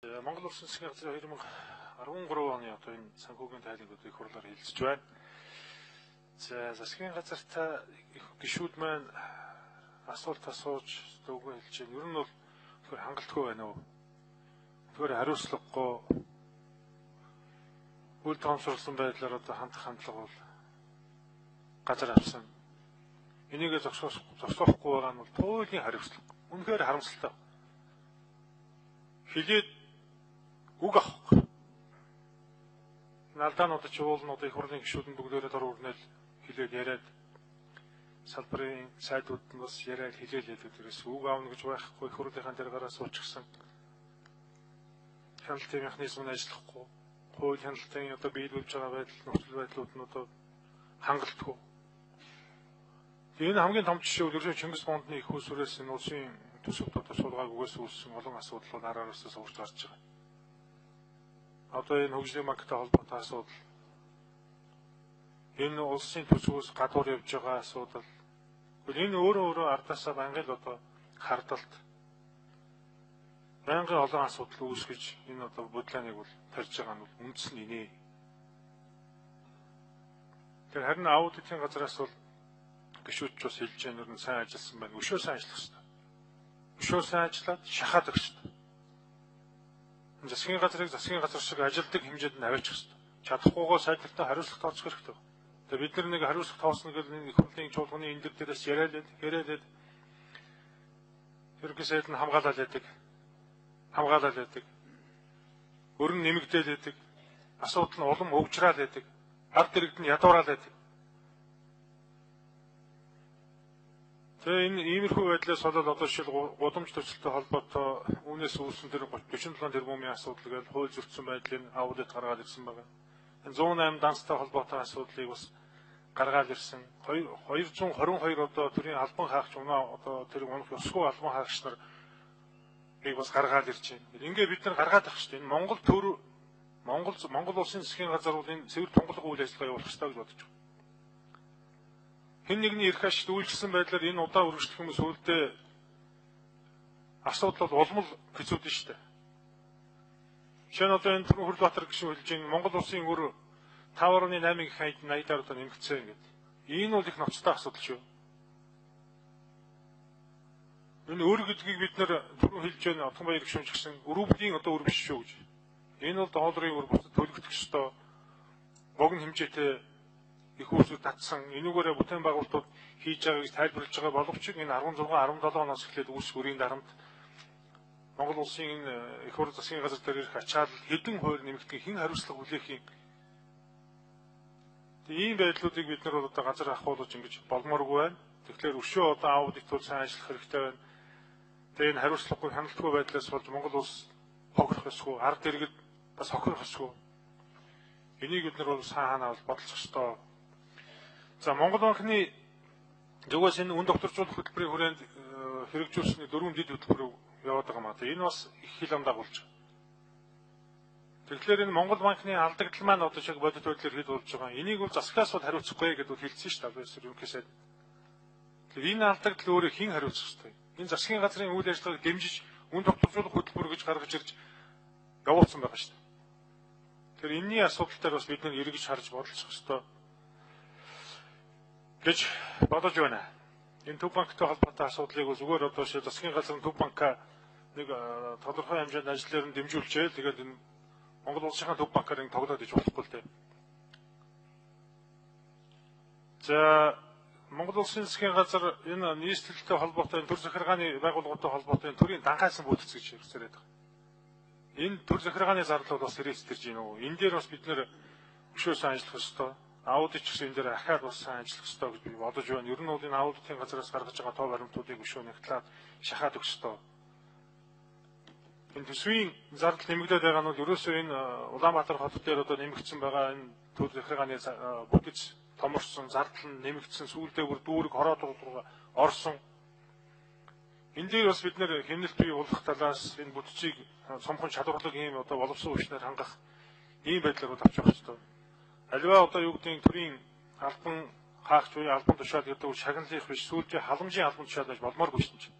Монгол Улсын засгийн газрын 2013 оны одоо энэ санхүүгийн тайлбарыг их хурлаар хэлэлцэж байна. За засгийн газарт их гишүүд маань асуулт асууж үгүй хэлж байна. Ер нь бол тэгэхээр хангалтгүй байна уу? Тэгэхээр хариуцлагагүй үл тоомсорлсон байдлаар одоо хандах хандлага бол газар авсан. Энийг зогсоохгүй байгаа нь бол туйлын хариуцлага. Үнэхээр харамсалтай. Хилээд үг авахгүй. Алдаануудад ч уулнууд их хурлын гишүүд нь бүгдээрээ дор үрнэл хилээд яриад салбарын сайдууд нь бас яриад хилээлээд өдрөөс үг аавна гэж байхгүй их хурлынхаа дээр гараа суучихсан. Хяналтын механизм нь ажиллахгүй. Хууль хяналтын одоо биелүүлж байгаа байдал нөхцөл байдлууд нь одоо хангалтгүй. Энэ хамгийн том жишээ бол Чингис Бондны их усүрээс энэ улсын төсөвт одоо суулгаагүйгээс үүссэн олон асуудал бол араас урж гарч байгаа. Одоо энэ хөгжлийн банктай холбоотой асуудал, энэ улсын төсвөөс гадуур явж байгаа асуудал, энэ өөрөө ардаасаа байнгын одоо хардалт, байнгын олон асуудал үүсгэж энэ одоо бодлооныг бол тарьж байгаа нь бол үндэс нь инээ. Тэгэхээр харин аудитын газраас бол гишүүд ч бас хэлж байгаа нь сайн ажилласан байна. Өшөө сайн ажиллах хэрэгтэй. Өшөө сайн ажиллаад шахаад өгч хэрэгтэй. Засгийн газрыг засгийн газар шиг ажилдаг хэмжээнд нь аваачих хэрэгтэй. Чадахгүйгоо сайдтай хариуцлага тооцох хэрэгтэй. Тэгээ бид нар нэг хариуцлага тооцно гэж нэг их хурлын чуулганы энэ дээрээс яриад ерөнхий сайд нь хамгаалаад байдаг. Өрн нэмэгдээл байдаг. Асуудал нь улам өвжраад байдаг. Ард иргэд нь ядуураад байдаг. Тэгээ энэ иймэрхүү байдлаас болоод одоо жишээл гудамж төсөлтөй холбоотой үүнээс үүссэн тэр 47 тэрбумын асуудал гэж хууль зөрчсөн байдлыг аудит гаргаад ирсэн байна. Энэ 108 данстай холбоотой асуудлыг бас гаргаад ирсэн. 222 одоо төрийн албан хаагч одоо тэр унах ёсгүй албан хаагч нарыг бас гаргаад ирж байна. Ингээ бид нар гаргаад авах шүү дээ. Энэ Монгол улсын засгийн газар бол энэ цэвэр тунгалаг үйл ажиллагаа явуулах хэрэгтэй гэж бодож байна. Хэн нэгний эрх ашигт үйлчлсэн байдлаар энэ удаа үргэлжлэх юм сүүлдээ асуудал бол улмал хэцүүдэн шүү дээ. Жишээ нь одоо энэ Хүрлбаатар гишүүн хэлж байгаа Монгол улсын өр 5.8 их 80-аар одоо нэмэгдсэн гэдэг. Энэ бол их ноцтой асуудал шүү. Энэ өр гэдгийг бид нэр түрүү хэлж байгаа Отгонбаяр гишүүн ч гэсэн өрөвдийн одоо өр биш шүү гэж. Энэ бол доолрын өр бусад төлөгдөх ёстой. Богино хэмжээтэй их усуд татсан энүүгээрээ бүтээн байгуулалтууд хийж байгаа гэж тайлбарлаж байгаа боловч энэ 16-17 оноос эхлээд үүсэх үрийн дарамт Монгол улсын энэ их хурлын засгийн газар дээр ирэх ачаал хэдэн хувиар нэмэгдэх хэн хариуцлага хүлээх юм. Тэгээ ийм байдлуудыг бид нар одоо газар ахуулж ингэж болмооргүй байна. Тэгэхээр өшөө одоо аудит тул сайн ажиллах хэрэгтэй байна. Тэгээ энэ хариуцлагагүй хяналтгүй байдлаас болж Монгол улс хохирох ёсгүй, ард иргэд бас хохирох ёсгүй. Энийг бид нар бол хаанаа бол бодолцох ёстой. За Монгол банкны зүгээс энэ үн докторжуулах хөтөлбөрийн хүрээнд хэрэгжүүлсэний 4 дэд хөтөлбөр яваад байгаа маа. Энэ бас их хил ам дагуулж байгаа. Тэгэхээр энэ Монгол банкны алдагдал маань одоо шиг бодит байдлаар хэд болж байгаа. Энийг бол засгаас бол хариуцахгүй гэдээ хэлсэн шүү дээ. Ерөнхий сайд. Тэгэхээр энэ алдагдал өөрөө хэн хариуцах ёстой? Энэ засгийн газрын үйл ажиллагааг дэмжиж үн докторжуулах хөтөлбөр гэж гаргаж ирж явуулсан байгаа шүү дээ. Тэгэхээр энэний асуудал дээр бас бид нэг эргэж харж бодолцох ёстой гэж бодож байна. Энэ төв банктай холбоотой асуудлыг зүгээр одоо засгийн газрын төв банка нэг тодорхой хэмжээнд ажлаар нь дэмжүүлжээ. Тэгээд энэ Монгол улсынхаа төв банкаар ингэ тоглоод иж болохгүй л дээ. За Монгол улсын засгийн газар энэ нийслэлтэй холбоотой төр захиргааны байгууллагатай холбоотой төрийн данхайсан бүтц гэж хэрэгсээр байдаг. Энэ төр захиргааны зардал бас хэрэгсэрж байна уу? Энэ дээр бас бид нэр өшөөсөн ажиллах ёстой. Аудит гэсэн энэ дээр ахаад бас сайн ажиллах ёстой гэж би бодож байна. Ер нь бол энэ аудитын газраас гаргаж байгаа тоо баримтуудыг өшөө нэгтлээд шахаад өгөх ёстой. Энэ төсвийн зардал нэмэгдээд байгаа нь бол ерөөсөө энэ Улаанбаатар хот дээр одоо нэмэгдсэн байгаа энэ төр захиргааны бүтэц томорсон зардал нь нэмэгдсэн сүүлдээ бүр дүүрэг хороод орсон. Энэ дээр бас бид нэр хэмнэлт бий болох талаас энэ бүтцийг сомхон чадварлаг ийм одоо боловсон өвчнөр хангах ийм байдлаар авч явах ёстой. Аливаа одоо юу гэдэг нь төрийн албан хаагч буюу албан тушаал гэдэг нь шагналынх биш сүүлдээ халамжийн албан тушаал гэж болмооргүй шүү дээ.